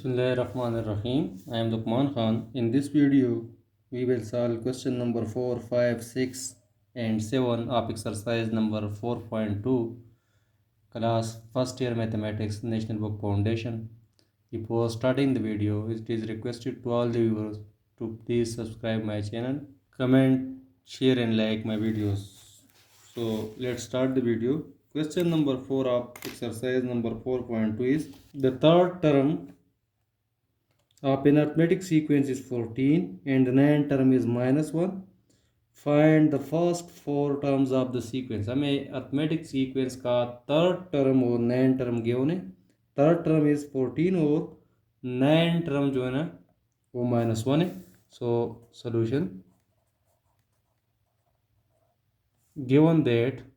Bismillahirrahmanirrahim. I am Luqman Khan. In this video, we will solve question number 4, 5, 6 and 7 of exercise number 4.2, class first year mathematics, National Book Foundation. Before starting the video, it is requested to all the viewers to please subscribe my channel, comment, share and like my videos. So let's start the video. Question number 4 of exercise number 4.2 is the third term of an arithmetic sequence is 14 and the nth term is -1. Find the first four terms of the sequence. हमें arithmetic sequence का third term और nth term given है. third term is 14 और nth term जो है ना वो -1 है. So solution, given that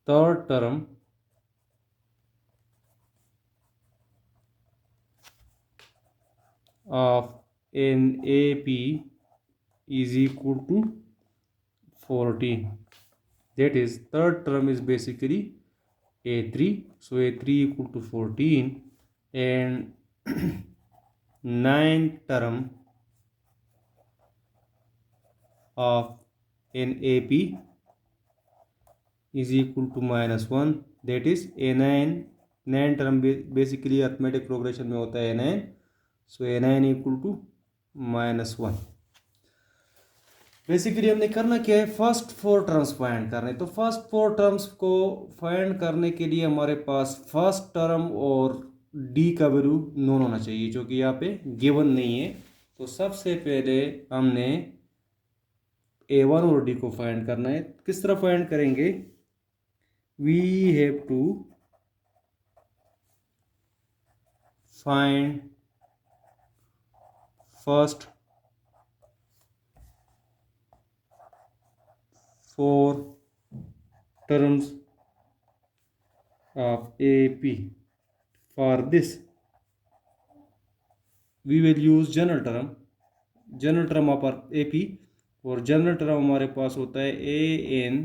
third term of an AP is equal to 14. That is, third term is basically A3. So A3 equal to 14 and ninth term of an AP is equal to -1. That is A9. 9 term basically arithmetic progression में होता है A9. So A9 equal to -1. Basically हमने करना क्या है, first four terms find करने. तो first four terms को फाइंड करने के लिए हमारे पास फर्स्ट टर्म और डी का वैल्यू नोन होना चाहिए, जो कि यहाँ पे गिवन नहीं है. तो सबसे पहले हमने A1 और डी को फाइंड करना है. किस तरह फाइंड करेंगे? We have to find first four terms of AP. For this, we will use general term of AP. और जनरल टर्म हमारे पास होता है AN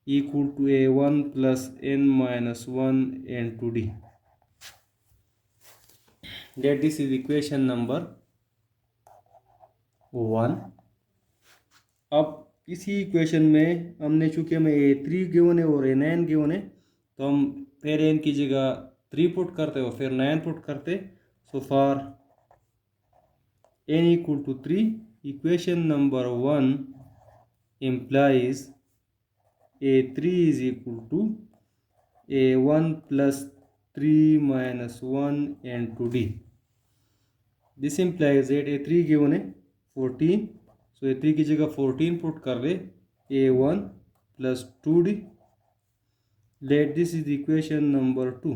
equal to A1 plus N minus 1 and 2D. That this is equation number 1. अब इसी equation में हमने चूंकि हमें A3 गिवन है और A9 गिवन है, तो हम फिर N की जगह 3 पुट करते और फिर 9 पुट करते. So for N equal to 3, equation number 1 implies A3 is equal to A1 plus 3 minus 1 and 2D. This implies that A3 given है 14. तो A3 की जगह 14 पुट कर दे, A1 plus 2D. Let this is equation number 2.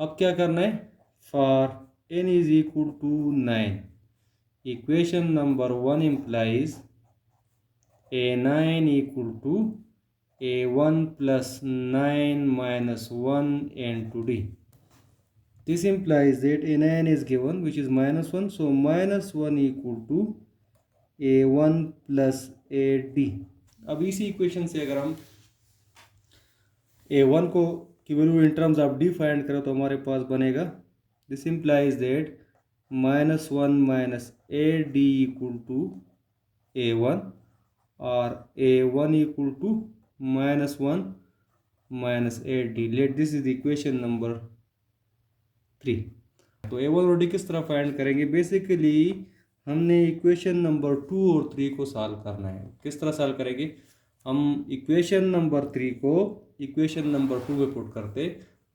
अब क्या करना है? For N is equal to 9, equation number 1 implies A9 equal to A1 plus 9 minus 1 and 2D. This implies that A9 is given, which is -1. So -1 equal to A1 plus AD. अब इसी equation से अगर हम A1 को की value in terms of D find करें तो हमारे पास बनेगा, this implies that -1 minus AD equal to A1 और A1 equal to -1 minus AD. Let this is equation number 3. तो A1 और D किस तरह फाइंड करेंगे? बेसिकली हमने इक्वेशन नंबर 2 और 3 को सॉल्व करना है. किस तरह सॉल्व करेंगे? हम इक्वेशन नंबर 3 को इक्वेशन नंबर 2 पे पुट करते.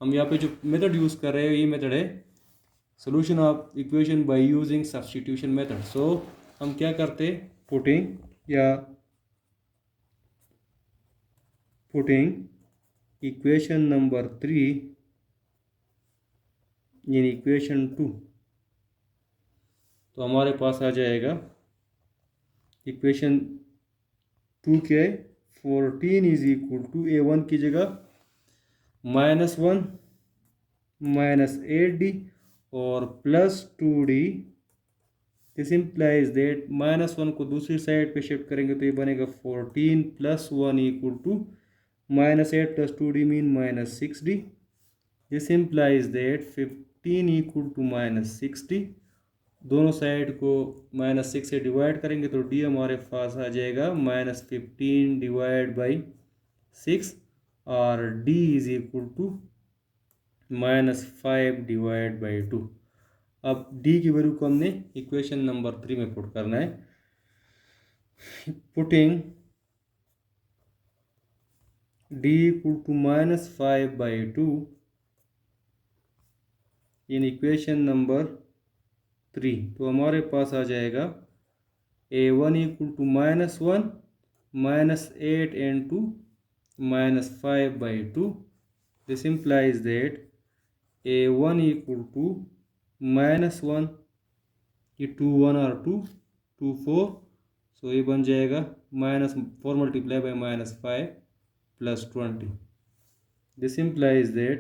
हम यहाँ पे जो मेथड यूज़ कर रहे हैं ये मेथड है solution of equation by using substitution method. So हम क्या करते? Putting equation number 3 in equation 2. तो हमारे पास आ जाएगा इक्वेशन 2 क्या है? 14 इज इक्वल टू A1 की जगह -1 माइनस 8D और plus 2D. This implies that -1 को दूसरी साइड पे शिफ्ट करेंगे तो ये बनेगा 14 plus 1 equal to -8 plus 2d mean -6d. This implies that 15 equal to -6d. दोनों साइड को -6 से डिवाइड करेंगे तो d हमारे पास आ जाएगा -15 डिवाइड बाई 6 और d is equal to -5 divide by 2। अब d की वैल्यू को हमने इक्वेशन नंबर 3 में पुट करना है। Putting d equal to -5 by 2 in equation number 3, तो हमारे पास आ जाएगा a1 equal to -1 -8 into -5 by 2. This implies that a1 equal to -1, ये 2 1 और 2 2 4, सो ये बन जाएगा -4 multiply by -5 plus 20. This implies that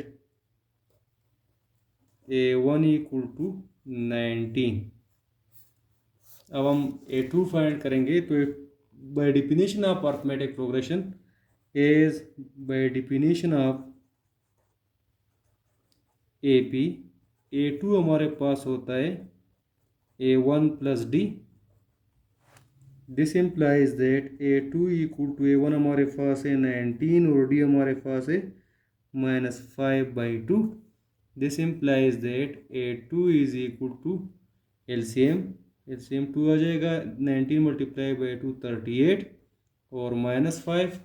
a1 equal to 19. अब हम a2 फाइंड करेंगे तो by definition of arithmetic progression is by definition of AP, a2 हमारे पास होता है a1 plus d. This implies that a2 equal to a1 हमारे पास है 19 और d हमारे पास है -5 by 2. This implies that a2 is equal to LCM 2 आ जाएगा, 19 मल्टीप्लाई बाई 2 38 और -5,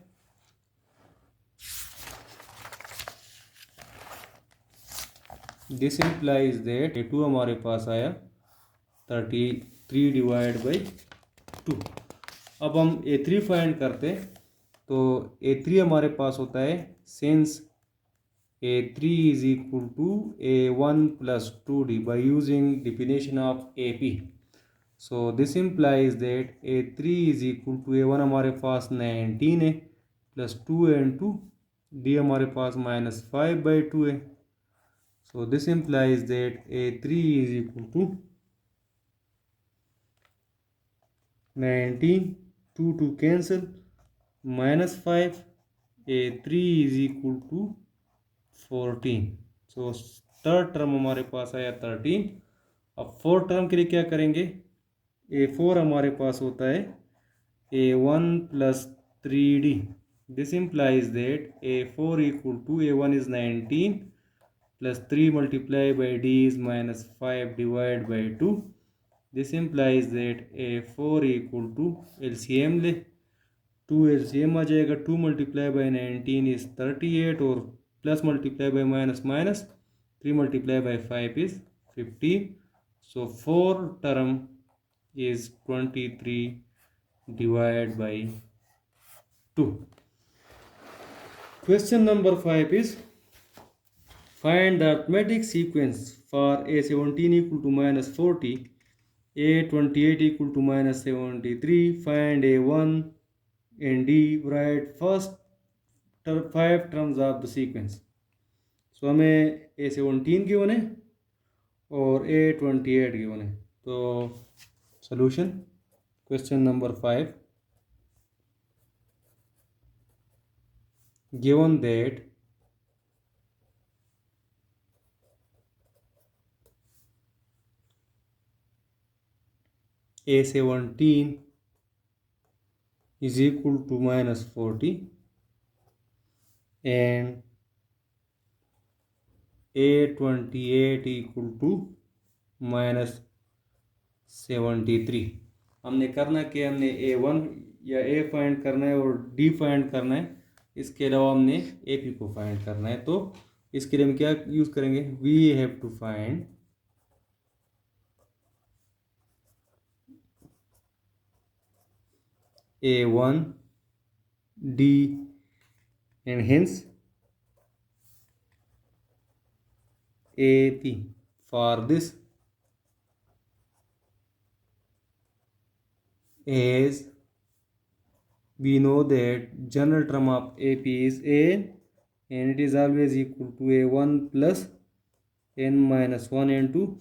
दिस इम्प्लाइज दैट a2 हमारे पास आया 33 डिवाइड बाई 2. अब हम a3 फाइंड करते तो a3 हमारे पास होता है since a3 is equal to a1 plus 2d by using definition of AP. So this implies that a3 is equal to a1 हमारे पास 19 है प्लस 2 and 2, d हमारे पास -5 by 2 है. So this implies that a3 is equal to 19 2 2 cancel -5, a3 is equal to 14. So third term हमारे पास आया 13. अब fourth term के लिए क्या करेंगे, a4 हमारे पास होता है a1 plus 3d. This implies that a4 equal to a1 is 19 plus 3 multiply by d is -5 divide by 2. This implies that a4 equal to LCM ले 2 LCM आ जाएगा, 2 मल्टीप्लाई बाई 19 इज 38 और plus multiply by minus 3 multiply by 5 is 15. So 4 term is 23 divided by 2. Question number 5 is find the arithmetic sequence for a17 equal to -40, a28 equal to -73. Find a1 and d. Write first 5 terms of the sequence. So हमें a17 given है और a28 given है. तो solution question number 5, given that a17 is equal to -40 and a28 equal to -73. हमने करना कि हमने a1 या a फाइंड करना है और d फाइंड करना है, इसके अलावा हमने AP को फाइंड करना है. तो इसके लिए हम क्या यूज़ करेंगे, we have to find a1 d and hence AP. For this, as we know that general term of AP is a and it is always equal to a1 plus n minus 1 into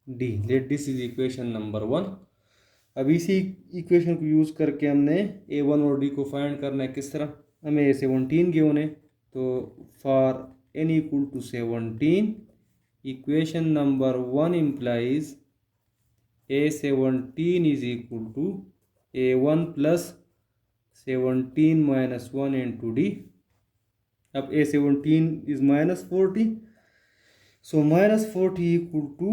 d. Let this is equation number 1. अब इसी equation को use करके हमने a1 और d को find करना है. किस तरह, हमें A17 गिवन है, तो for n equal to 17 equation number 1 implies A17 is equal to A1 plus 17 minus 1 into D. अब A17 is minus 40, so minus 40 equal to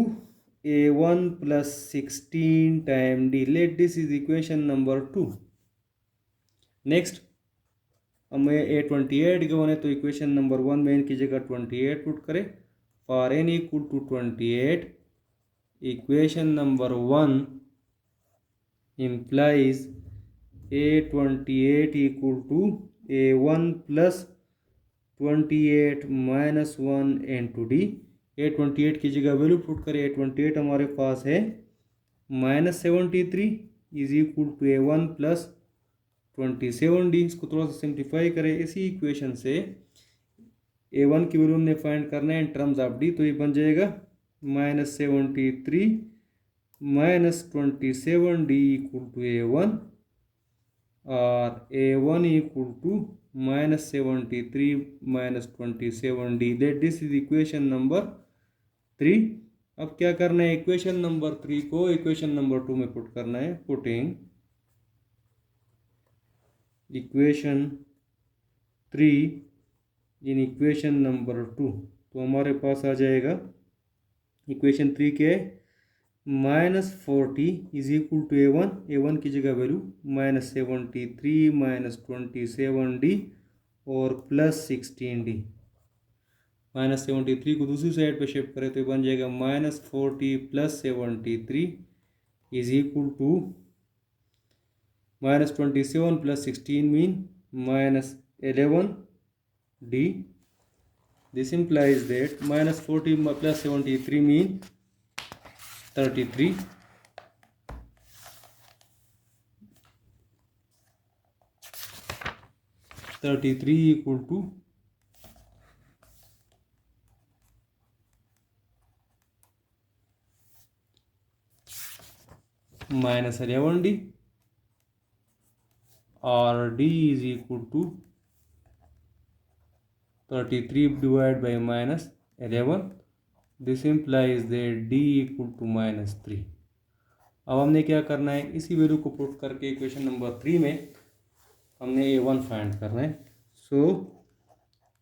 A1 plus 16 times D. Let this is equation number 2. Next हमें A28 given है, तो equation number 1 में इनकी जगह 28 put करें. For n equal to 28 equation number 1 implies A28 equal to A1 plus 28 minus 1 into D. A28 की जगह value put करें. A28 हमारे पास है -73 is equal to A1 plus 27D. इसको थोड़ा सा सिंप्लीफाई करें. इसी इक्वेशन से A1 की वैल्यू हमने फाइंड करना है इन टर्म्स ऑफ D, तो ये बन जाएगा -73 minus 27D equal to A1 और A1 equal to -73 minus 27D. Let this is equation number 3. अब क्या करना है, इक्वेशन नंबर 3 को इक्वेशन नंबर 2 में पुट करना है. Putting equation 3 in equation number 2, तो हमारे पास आ जाएगा इक्वेशन 3 के -40 इज इक्वल टू A1 की जगह वैल्यू -73 माइनस 27D और प्लस 16D. -73 को दूसरी साइड पे शिफ्ट करें तो बन जाएगा -40 प्लस 73 इज इक्वल टू -27 प्लस 16 mean -11D. This implies that -40 plus 73 mean 33. equal to -11D or D is equal to 33 divided by -11. This implies that D equal to -3. अब हमने क्या करना है, इसी वैल्यू को पुट करके इक्वेशन नंबर 3 में हमने A1 फाइंड करना है. So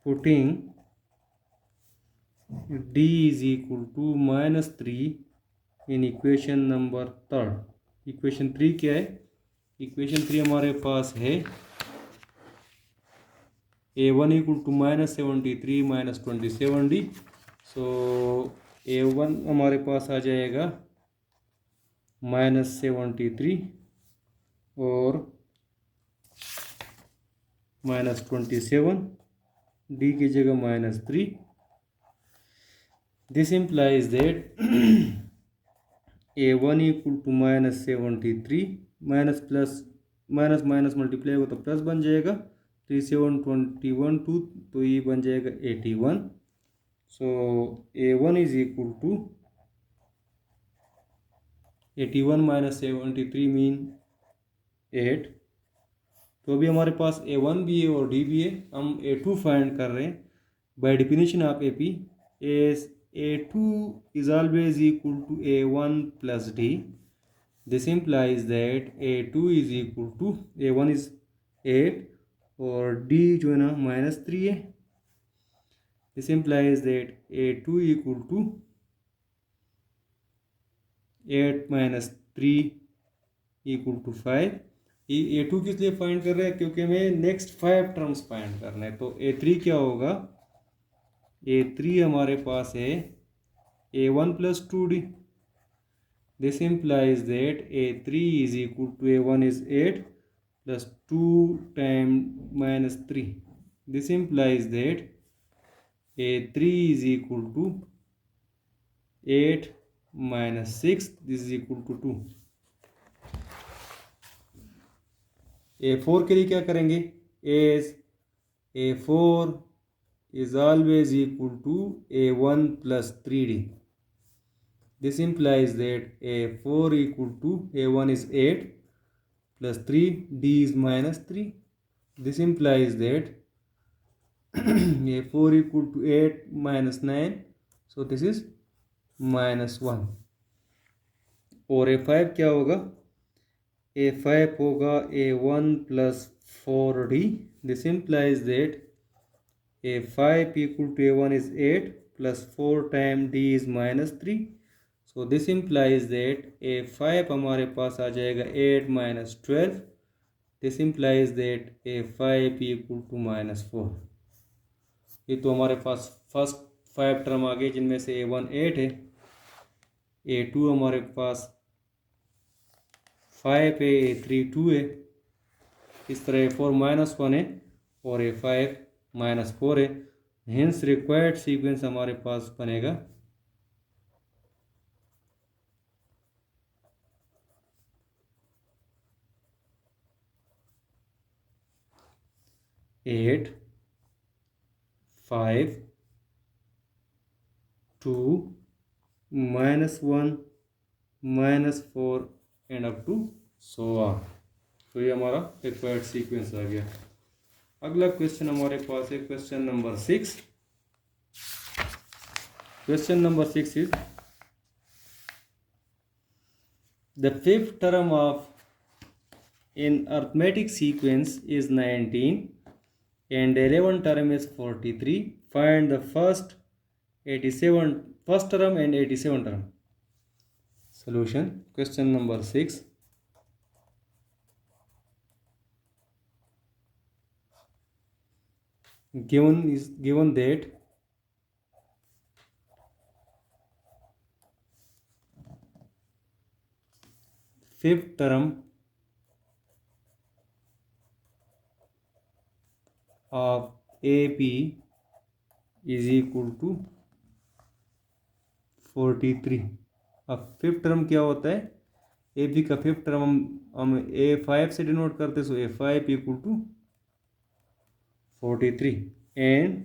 putting D is equal to -3 in equation number 3. Equation 3 क्या है, इक्वेशन 3 हमारे पास है A1 equal to -73 minus 27D. So A1 हमारे पास आ जाएगा -73 और -27D की जगह -3. This implies that A1 equal to -73 minus plus minus minus multiply होगा तो प्लस बन जाएगा. 3 7 21 2, तो ये बन जाएगा 81. So A1 is equal to 81 minus 73 mean 8. तो अभी हमारे पास A1 भी है और D भी है. हम A2 फाइंड कर रहे हैं. By definition of AP A2 is always equal to A1 plus D. This implies that A2 is equal to A1 is 8 और D जो है ना -3 है. This implies that A2 equal to 8 minus 3 equal to 5. ये A2 किस लिए find कर रहे हैं, क्योंकि हमें नेक्स्ट 5 टर्म्स फाइंड करना है. तो A3 क्या होगा, A3 हमारे पास है A1 plus 2D. This implies that A3 is equal to A1 is 8 plus 2 times -3. This implies that A3 is equal to 8 minus 6. This is equal to 2. A4 के लिए क्या करेंगे, A4 is always equal to A1 plus 3D. This implies that A4 equal to A1 is 8 plus 3, D is -3. This implies that a4 equal to 8 minus 9, so this is -1. और a5 क्या होगा? a5 होगा a1 plus 4d. This implies that a5 equal to a1 is 8 plus 4 times d is -3. So this implies that a5 हमारे पास आ जाएगा 8 minus 12. This implies that a5 equal to -4. ये तो हमारे पास फर्स्ट 5 टर्म आ गए, जिनमें से a1 8 है, a2 हमारे पास 5 है, a3 2 है, इस तरह a4 -1 है और a5 -4 है. हेंस रिक्वायर्ड सीक्वेंस हमारे पास बनेगा 8 5 2 -1 -4 and up to so on. तो ये हमारा रिक्वायर्ड सीक्वेंस आ गया. अगला क्वेश्चन हमारे पास है question number 6. Question number 6 is the fifth term of in arithmetic sequence is 19 and 11 term is 43. Find the first term and 87 term. Solution. Question number 6. Given that fifth term of AP is equal to 43. अब fifth term क्या होता है? AP का fifth term हम A5 से denote करते, so A5 equal to 43 and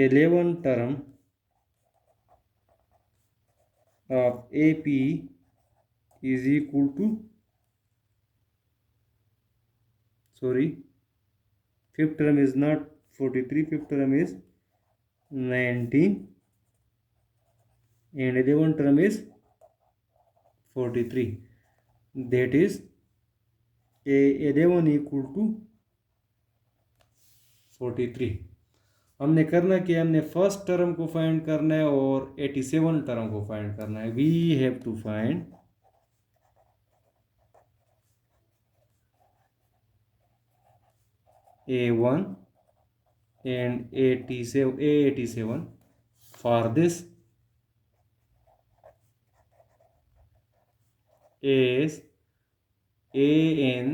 11 term of AP is equal to fifth term is not 43, fifth term is 19 and 11 term is 43. That is A11 equal to 43. हमने करना क्या? हमने first term को find करना है और 87 टर्म को फाइंड करना है. We have to find A1 and A87. For this, as AN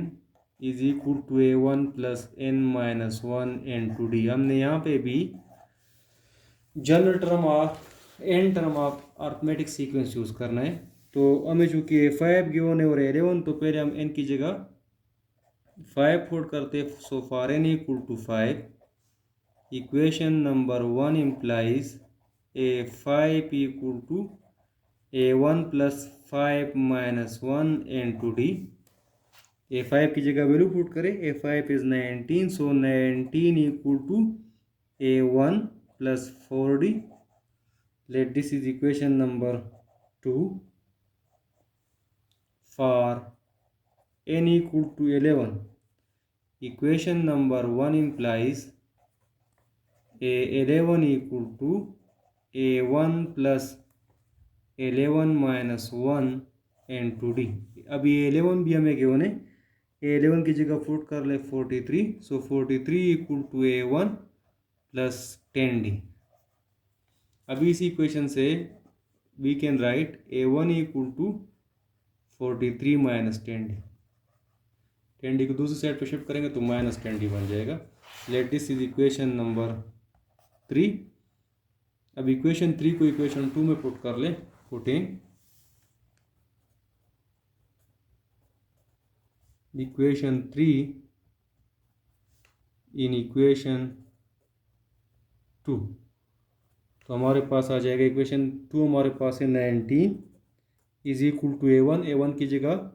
is equal to A1 plus N minus 1 and 2D. हमने यहाँ पे भी general term of n term of arithmetic sequence use करना है. तो हमें चूँकि A5 गिवन है और A11, तो पहले हम N की जगह 5 पुट करते. So for N equal to 5, equation number 1 implies A5 equal to A1 plus 5 minus 1 and 2D. A5 की जगह वैल्यू पुट करें. A5 is 19, so 19 equal to A1 plus 4D. Let this is equation number 2. For N equal to 11, equation number 1 implies A11 equal to A1 plus 11 minus 1 and 2D. अभी A11 भी हमें given है. A11 की जगह put कर ले 43, सो 43 equal to A1 plus 10D. अभी इस इक्वेशन से we can write A1 equal to 43 minus 10D. 10D को दूसरी साइड पे शिफ्ट करेंगे तो माइनस 10D बन जाएगा. Late this is equation number 3. अब इक्वेशन 3 को इक्वेशन 2 में पुट कर ले. पुटिंग इक्वेशन 3 इन इक्वेशन 2, तो हमारे पास आ जाएगा इक्वेशन 2 हमारे पास है 19 इज इक्वल टू A1 की जगह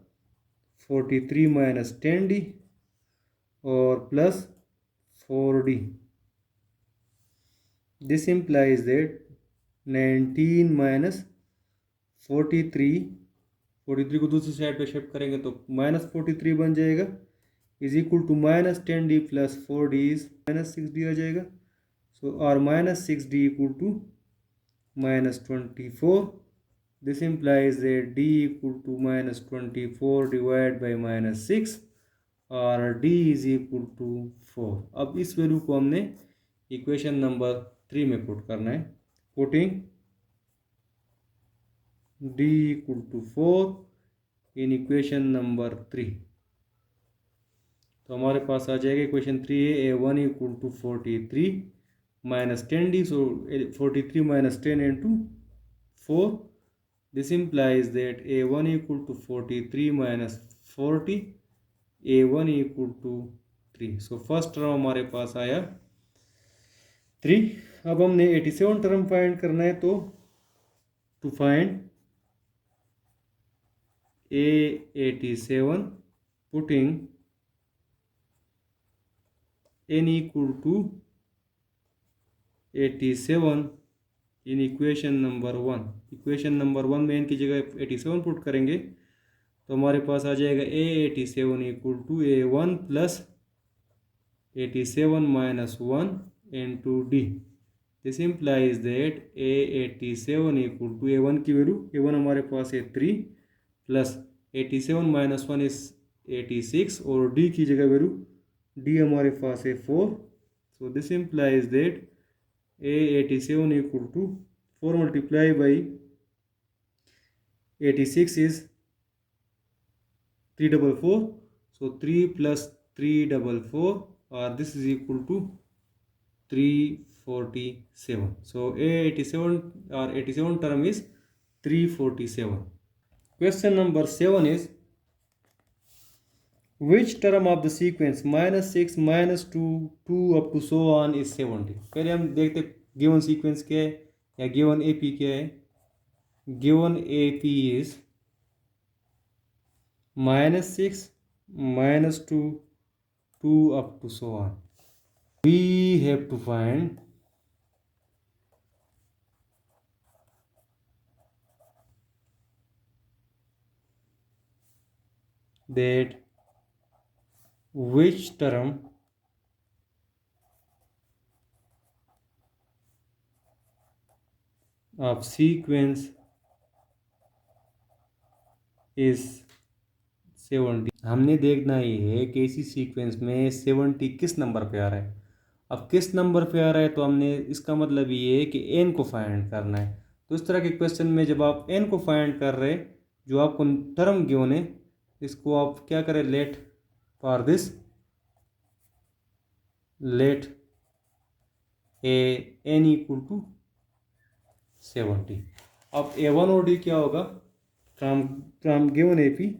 43 माइनस 10D और plus 4d. This implies that 19 minus 43 को दूसरी साइड पे शिफ्ट करेंगे तो माइनस 43 बन जाएगा, is equal to minus 10d plus 4d is minus 6d आ जाएगा. सो और minus 6d equal to minus 24. This implies that d equal to minus 24 divided by minus 6 और d is equal to 4. अब इस value को हमने equation number 3 में put करना है. Putting d equal to 4 in equation number 3, तो हमारे पास आ जाएगा इक्वेशन 3 है a1 equal to 43 minus 10d. so 43 minus 10 into 4. This implies that a1 equal to 43 minus 40, a1 equal to 3. so first term हमारे पास आया 3. अब हमने 87 टर्म फाइंड करना है, तो to find a87 putting n equal to 87 in equation number 1. Equation number 1 में n की जगह 87 पुट करेंगे तो हमारे पास आ जाएगा a87 equal to a1 plus 87 minus 1 into d. This implies that a87 equal to a1 की वैल्यू, a1 हमारे पास है 3 प्लस 87 माइनस 1 इज 86 और d की जगह वैल्यू d हमारे पास है 4. सो this implies that a87 equal to 4 multiplied by 86 is 344. so 3 plus 344 or this is equal to 347. so a87 or 87 term is 347. Question number 7 is which term of the sequence minus 6 minus 2 2 up to so on is 70. पहले हम देखते given sequence क्या है या given AP क्या है. Given AP is minus 6 minus 2 2 up to so on. We have to find that which term of sequence is 70. हमने देखना ही है कि इसी सीक्वेंस में 70 किस नंबर पे आ रहा है. अब किस नंबर पे आ रहा है तो हमने इसका मतलब ये है कि n को फाइंड करना है. तो इस तरह के क्वेश्चन में जब आप n को फाइंड कर रहे हैं, जो आपको टर्म गिवन है, इसको आप क्या करें, let for this let a n equal to 70. अब a1 और d क्या होगा from given AP.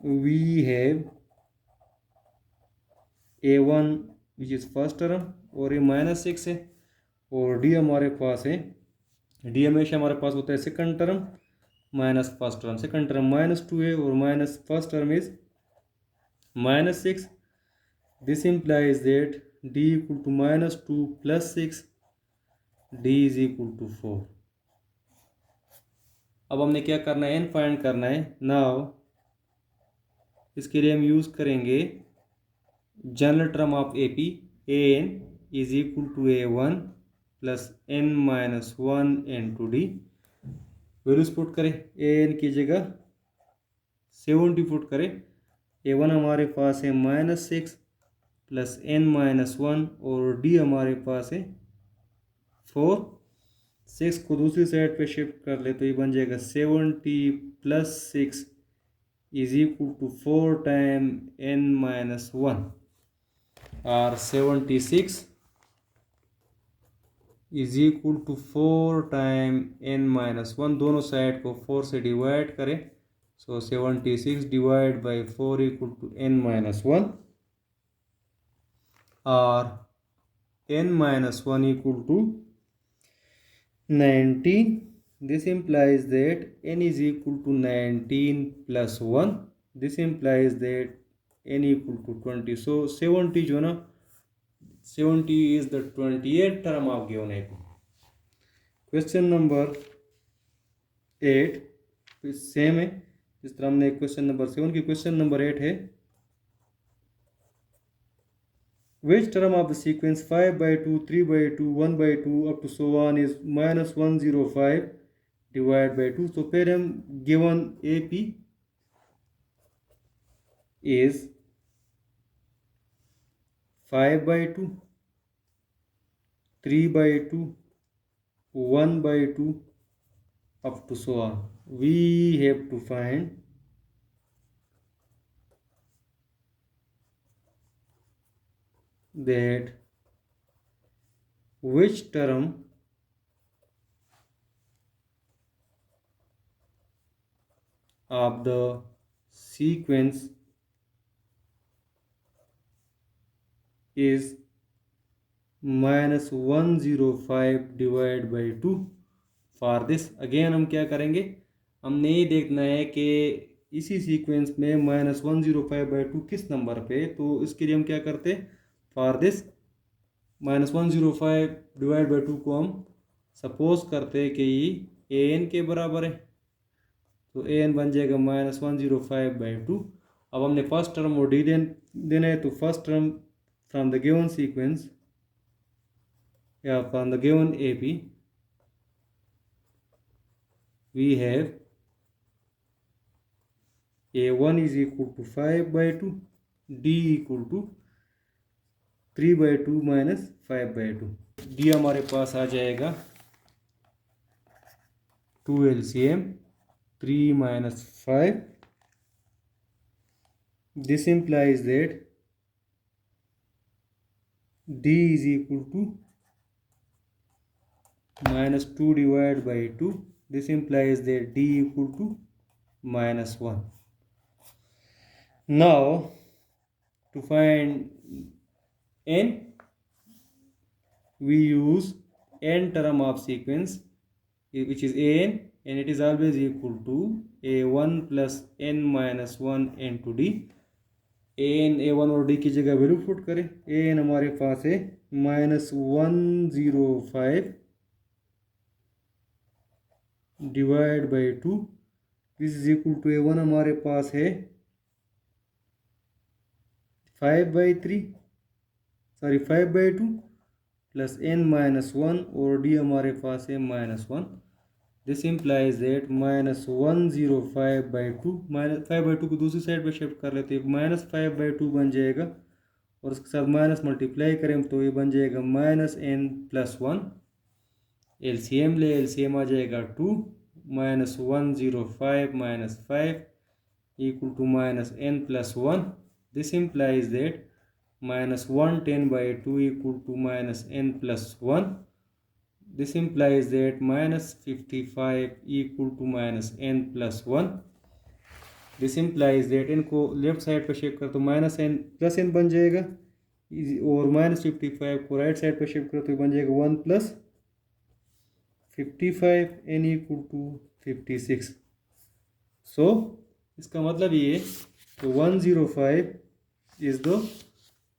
we have a1 which is first term और ये माइनस 6 है और d हमारे पास है, d हमेशा हमारे पास होता है second term minus first term. Second term minus 2 है और minus first term is minus 6. This implies that d equal to minus 2 plus 6, d is equal to 4. अब हमने क्या करना है, n फाइंड करना है. नाउ इसके लिए हम यूज़ करेंगे general term of AP. A n is equal to a1 plus n minus 1 into d. Values put करें. ए एन की जगह 70 पुट करें. a1 हमारे पास है माइनस 6 प्लस n माइनस 1 और d हमारे पास है 4. 6 को दूसरी साइड पे शिफ्ट कर ले तो ये बन जाएगा 70 plus 6 is equal to 4 time n minus 1 और 76 is equal to 4 time n minus 1. दोनों साइड को 4 से डिवाइड करें. So 76 divide by 4 equal to n minus 1 और n minus 1 equal to 19 This implies that n is equal to 19 plus 1. This implies that n equal to 20. So 70 जो ना 70 is the 28th term of given AP. Question number 8 same है जिस तरह हमने question number 7 की। Question number 8 है which term of the sequence 5 by 2, 3 by 2, 1 by 2 up to so on is minus 105 divided by 2. So पहले हम given AP is 5 by 2, 3 by 2, 1 by 2 up to so on. We have to find that which term of the sequence is minus 105 divided by 2. For this again हम क्या करेंगे, हमने ये देखना है कि इसी सीक्वेंस में माइनस 105 बाई 2 किस नंबर पे। तो इसके लिए हम क्या करते, for this minus 105 divide by 2 को हम सपोज करते हैं कि ये ए एन के बराबर है। तो ए एन बन जाएगा माइनस 105 बाई 2। अब हमने फर्स्ट टर्म और डी देना है। तो first term from the given sequence या from the given A P we have a1 is equal to 5 by 2, d equal to 3 by 2 minus 5 by 2। d हमारे पास आ जाएगा 2 LCM 3 minus 5। this implies that d is equal to minus 2 divided by 2। this implies that d equal to minus 1। now to find n we use n term of sequence which is an, and it is always equal to a1 plus n minus 1 into d। an a1 और d की जगह value put करें। an हमारे पास है minus 105 divide by 2। This is equal to a1 हमारे पास है 5 by 3 sorry 5 by 2 plus n minus 1 और d हमारे पास है minus 1। This implies that minus 105 by 2 minus 5 by 2 को दूसरी साइड पे शिफ्ट कर लेते हैं। माइनस 5 बाई 2 बन जाएगा और उसके साथ माइनस मल्टीप्लाई करें तो ये बन जाएगा माइनस n प्लस 1। एलसीएम ले, एलसीएम आ जाएगा 2 minus 105 minus 5 equal to minus n plus 1। This implies that minus 110 by 2 equal to minus n plus 1। this implies that minus 55 equal to minus n plus 1। this implies that n को left side पर shift कर तो minus n plus n बन जाएगा और minus 55 को right side पर shift कर तो बन जाएगा 1 प्लस 55 n equal to 56। सो इसका मतलब ये है तो 105 is the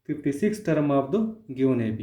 56th term of the given AP।